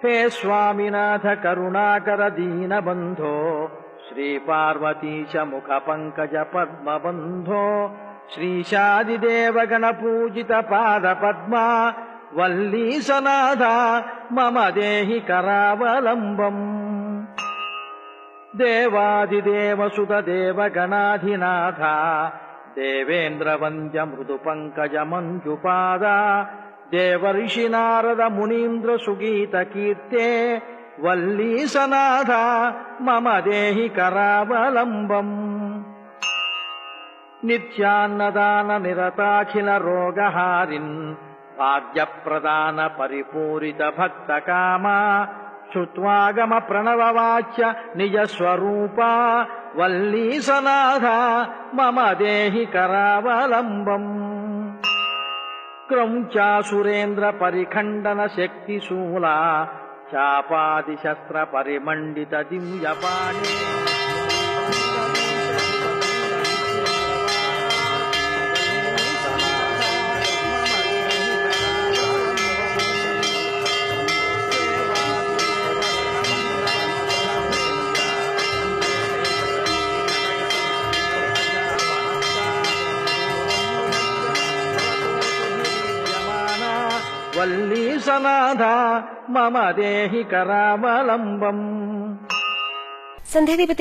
हे स्वामिनाथ करुणाकर दीनबन्धो श्रीपार्वतीश मुखपङ्कज पद्मबन्धो श्रीशादिदेव गणपूजित पादपद्मा वल्लीसनाथ मम देहि करावलम्बम् देवादिदेवसुत देवगणाधिनाथ देवेन्द्रवन्द्य मृदुपङ्कज मञ्जुपाद देवर्षि नारद मुनीन्द्र सुगीत कीर्ते वल्लीसनाथ मम देहि करावलम्बम् नित्यान्नदान निरताखिल रोगहारिन् भाग्यप्रदान परिपूरित भक्तकामा श्रुत्वागम प्रणववाच्य निजस्वरूपा वल्लीसनाथ मम देहि करावलम्बम् क्रौञ्चा सुरेन्द्र परिखण्डन शक्तिशूला चापादिशस्त्र परिमण्डित दिव्यपाणि वल्लीसनाथ मम देहि करावलम्बम्। ಸಂಧ್ಯಾಧಿಪತಿ